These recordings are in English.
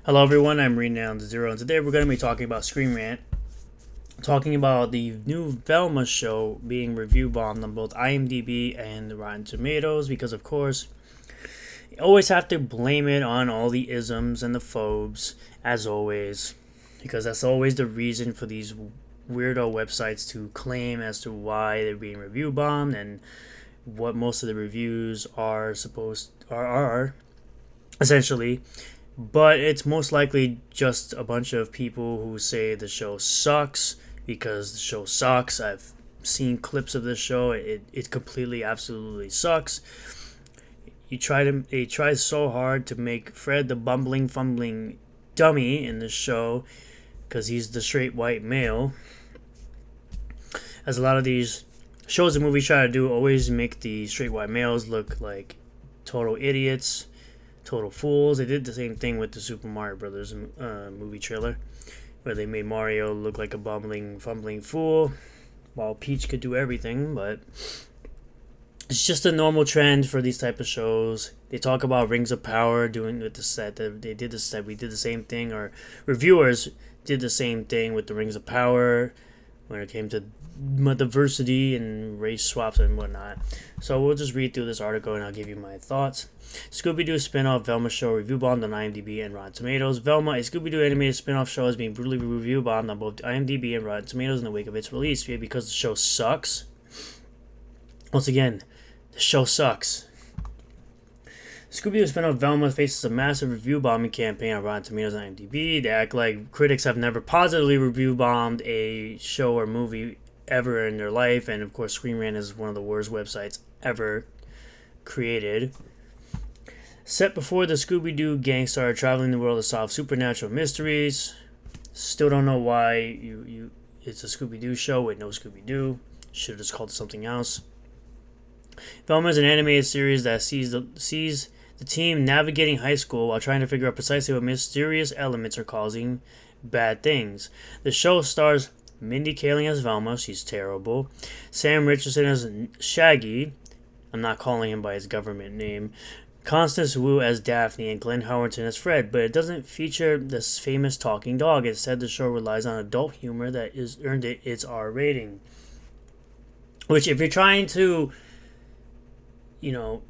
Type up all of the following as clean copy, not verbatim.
Hello everyone, I'm Renown the Zero, and today we're going to be talking about Screenrant, talking about the new Velma show being review bombed on both IMDb and Rotten Tomatoes, because of course, you always have to blame it on all the isms and the phobes, as always, because that's always the reason for these weirdo websites to claim as to why they're being review bombed and what most of the reviews are essentially. But it's most likely just a bunch of people who say the show sucks because the show sucks. I've seen clips of this show. It completely, absolutely sucks. They try so hard to make Fred the bumbling, fumbling dummy in the show because he's the straight white male. As a lot of these shows and movies try to do, always make the straight white males look like total idiots, total fools. They did the same thing with the Super Mario Brothers movie trailer, where they made Mario look like a bumbling, fumbling fool, while Peach could do everything. But it's just a normal trend for these type of shows. They talk about Rings of Power doing with the set that they did the set. We did the same thing, or reviewers did the same thing with the Rings of Power when it came to diversity and race swaps and whatnot. So we'll just read through this article and I'll give you my thoughts. Scooby-Doo spin-off Velma Show review bombed on IMDb and Rotten Tomatoes. Velma, a Scooby-Doo animated spin-off show, is being brutally review bombed on both IMDb and Rotten Tomatoes in the wake of its release. Because the show sucks. Once again, the show sucks. Scooby-Doo spin-off Velma faces a massive review bombing campaign on Rotten Tomatoes and IMDb. They act like critics have never positively review bombed a show or movie ever in their life, and of course Screenrant is one of the worst websites ever created. Set before the Scooby-Doo gang started traveling the world to solve supernatural mysteries. Still don't know why it's a Scooby-Doo show with no Scooby-Doo. Should have just called it something else. Velma is an animated series that sees the team navigating high school while trying to figure out precisely what mysterious elements are causing bad things. The show stars Mindy Kaling as Velma, she's terrible. Sam Richardson as Shaggy, I'm not calling him by his government name. Constance Wu as Daphne, and Glenn Howerton as Fred, but it doesn't feature this famous talking dog. Instead, the show relies on adult humor that is earned it its R rating. Which, if you're trying to, you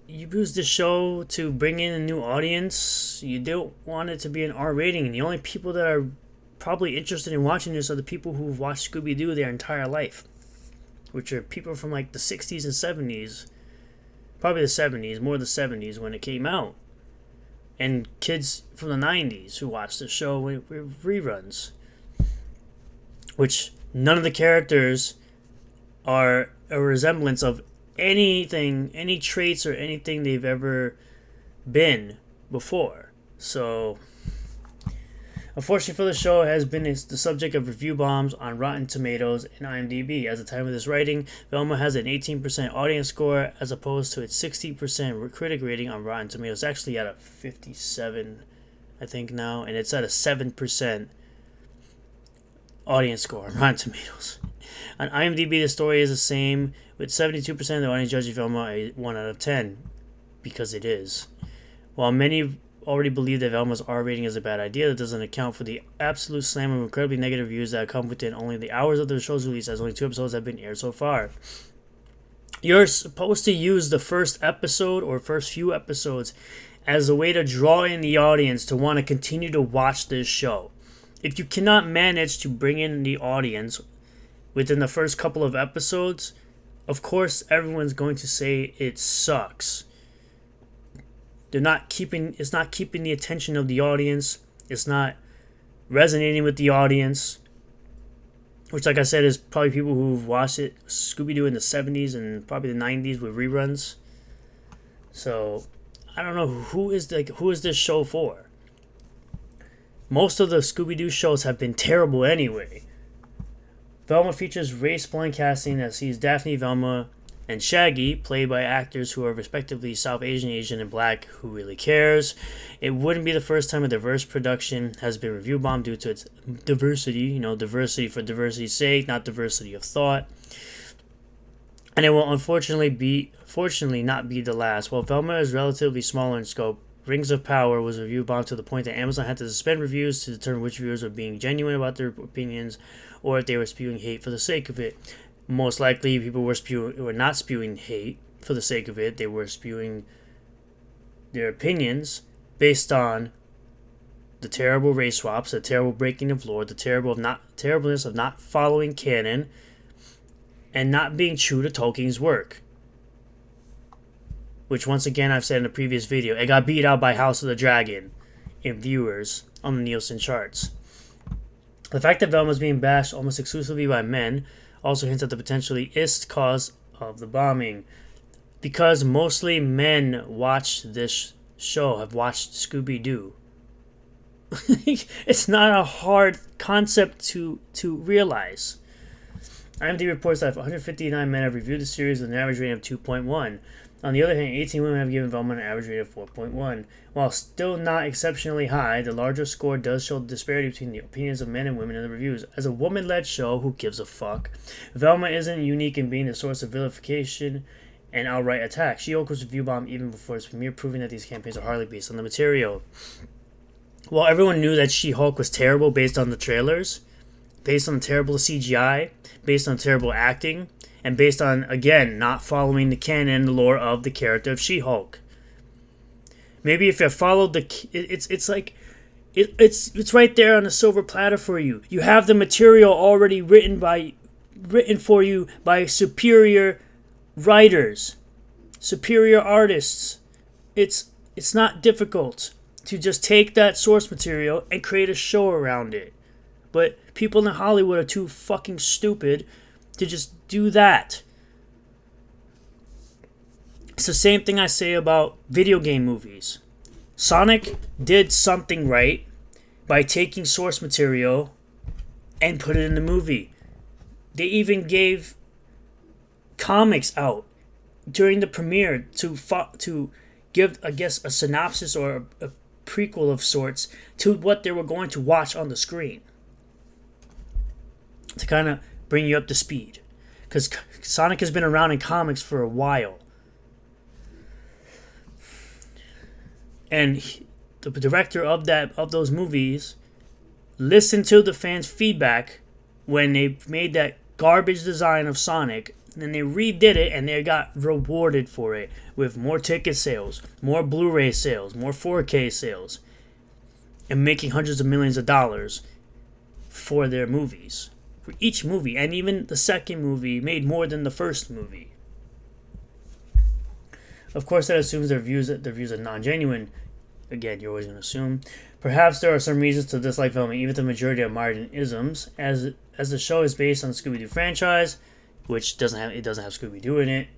use the show to bring in a new audience, you don't want it to be an R rating. And the only people that are probably interested in watching this are the people who've watched Scooby-Doo their entire life, which are people from like the 60s and 70s, probably the 70s, more the 70s when it came out, and kids from the 90s who watched the show with reruns, which none of the characters are a resemblance of anything, any traits or anything they've ever been before. So unfortunately for the show, it has been the subject of review bombs on Rotten Tomatoes and IMDb. As of the time of this writing, Velma has an 18% audience score as opposed to its 60% critic rating on Rotten Tomatoes. It's actually at a 57, I think now, and it's at a 7% audience score on Rotten Tomatoes. On IMDb, the story is the same, with 72% of the audience judging Velma a 1 out of 10, because it is. While many already believe that Velma's R rating is a bad idea, that doesn't account for the absolute slam of incredibly negative reviews that come within only the hours of the show's release, as only 2 episodes have been aired so far. You're supposed to use the first episode or first few episodes as a way to draw in the audience to want to continue to watch this show. If you cannot manage to bring in the audience within the first couple of episodes, of course everyone's going to say it sucks. It's not keeping the attention of the audience. It's not resonating with the audience, which, like I said, is probably people who've watched it, Scooby-Doo, in the 70s and probably the 90s with reruns. So I don't know who is this show for. Most of the Scooby-Doo shows have been terrible anyway. Velma features race-blind casting that sees Daphne, Velma, and Shaggy, played by actors who are respectively South Asian, Asian, and Black. Who really cares? It wouldn't be the first time a diverse production has been review bombed due to its diversity. Diversity for diversity's sake, not diversity of thought. And it will unfortunately not be the last. While Velma is relatively smaller in scope, Rings of Power was a review bomb to the point that Amazon had to suspend reviews to determine which reviewers were being genuine about their opinions or if they were spewing hate for the sake of it. Most likely, people were not spewing hate for the sake of it. They were spewing their opinions based on the terrible race swaps, the terrible breaking of lore, the terribleness of not following canon, and not being true to Tolkien's work. Which, once again, I've said in a previous video, it got beat out by House of the Dragon in viewers on the Nielsen charts. The fact that Velma was being bashed almost exclusively by men also hints at the potentially cause of the bombing. Because mostly men watch this show, have watched Scooby-Doo. It's not a hard concept to realize. IMDb reports that 159 men have reviewed the series with an average rating of 2.1. On the other hand, 18 women have given Velma an average rating of 4.1. While still not exceptionally high, the larger score does show the disparity between the opinions of men and women in the reviews. As a woman-led show, who gives a fuck? Velma isn't unique in being the source of vilification and outright attack. She-Hulk was review bomb even before its premiere, proving that these campaigns are hardly based on the material. While everyone knew that She-Hulk was terrible based on the trailers, based on terrible CGI, based on terrible acting, and based on, again, not following the canon and the lore of the character of She-Hulk. Maybe if you followed it's right there on a silver platter for you. You have the material already written for you by superior writers, superior artists. It's not difficult to just take that source material and create a show around it. But people in Hollywood are too fucking stupid to just do that. It's the same thing I say about video game movies. Sonic did something right by taking source material and put it in the movie. They even gave comics out during the premiere to give, I guess, a synopsis or a prequel of sorts to what they were going to watch on the screen, to kind of bring you up to speed. Because Sonic has been around in comics for a while. And the director of those movies listened to the fans' feedback when they made that garbage design of Sonic, and then they redid it and they got rewarded for it with more ticket sales, more Blu-ray sales, more 4K sales, and making hundreds of millions of dollars for their movies. For each movie, and even the second movie made more than the first movie. Of course, that assumes the reviews are non-genuine. Again, you're always going to assume. Perhaps there are some reasons to dislike Velma, even if the majority are mired in isms, as the show is based on the Scooby-Doo franchise, which doesn't have Scooby-Doo in it.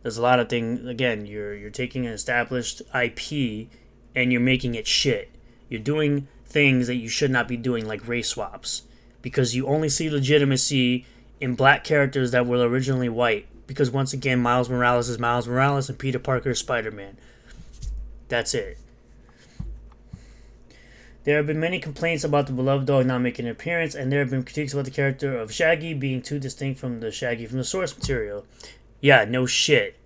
There's a lot of things. Again, you're taking an established IP and you're making it shit. You're doing things that you should not be doing, like race swaps. Because you only see legitimacy in black characters that were originally white. Because once again, Miles Morales is Miles Morales and Peter Parker is Spider-Man. That's it. There have been many complaints about the beloved dog not making an appearance, and there have been critiques about the character of Shaggy being too distinct from the Shaggy from the source material. Yeah, no shit.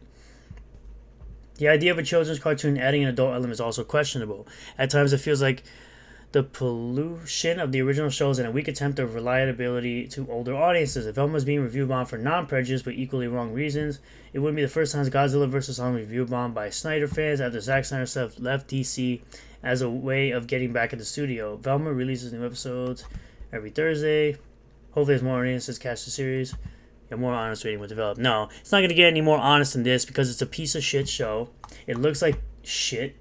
The idea of a children's cartoon adding an adult element is also questionable. At times it feels like the pollution of the original show is a weak attempt of reliability to older audiences. If Velma is being review bombed for non-prejudice but equally wrong reasons, it wouldn't be the first time Godzilla vs. Kong review bombed by Snyder fans after Zack Snyder left DC as a way of getting back at the studio. Velma releases new episodes every Thursday. Hopefully there's more audiences catch the series. A more honest rating will develop. No, it's not going to get any more honest than this because it's a piece of shit show. It looks like shit.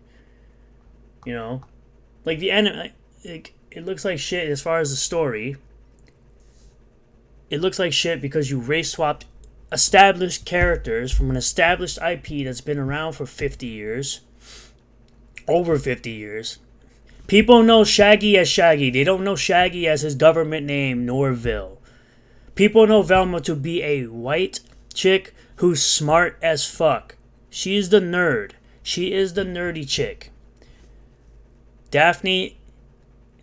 You know? Like the anime, it looks like shit as far as the story. It looks like shit because you race swapped established characters from an established IP that's been around for 50 years. Over 50 years. People know Shaggy as Shaggy. They don't know Shaggy as his government name, Norville. People know Velma to be a white chick who's smart as fuck. She's the nerd. She is the nerdy chick. Daphne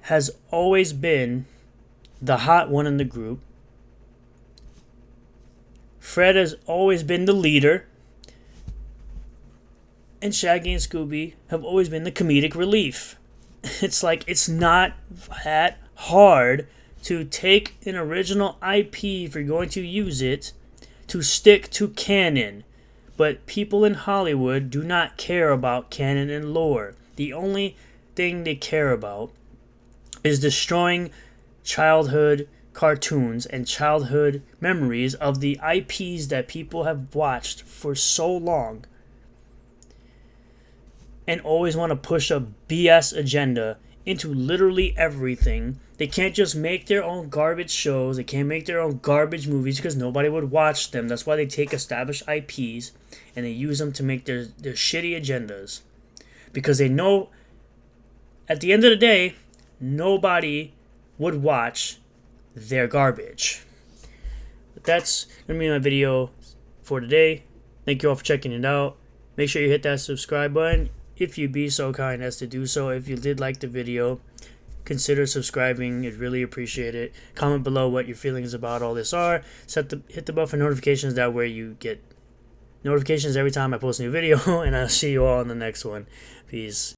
has always been the hot one in the group. Fred has always been the leader. and Shaggy and Scooby have always been the comedic relief. It's like, it's not that hard to take an original IP if you're going to use it, to stick to canon. But people in Hollywood do not care about canon and lore. The only thing they care about is destroying childhood cartoons and childhood memories of the IPs that people have watched for so long, and always want to push a BS agenda into literally everything. They can't just make their own garbage shows. They can't make their own garbage movies because nobody would watch them. That's why they take established IPs and they use them to make their shitty agendas. Because they know at the end of the day, nobody would watch their garbage. But that's going to be my video for today. Thank you all for checking it out. Make sure you hit that subscribe button if you'd be so kind as to do so. If you did like the video, consider subscribing. I'd really appreciate it. Comment below what your feelings about all this are. Hit the bell for notifications. That way you get notifications every time I post a new video. And I'll see you all in the next one. Peace.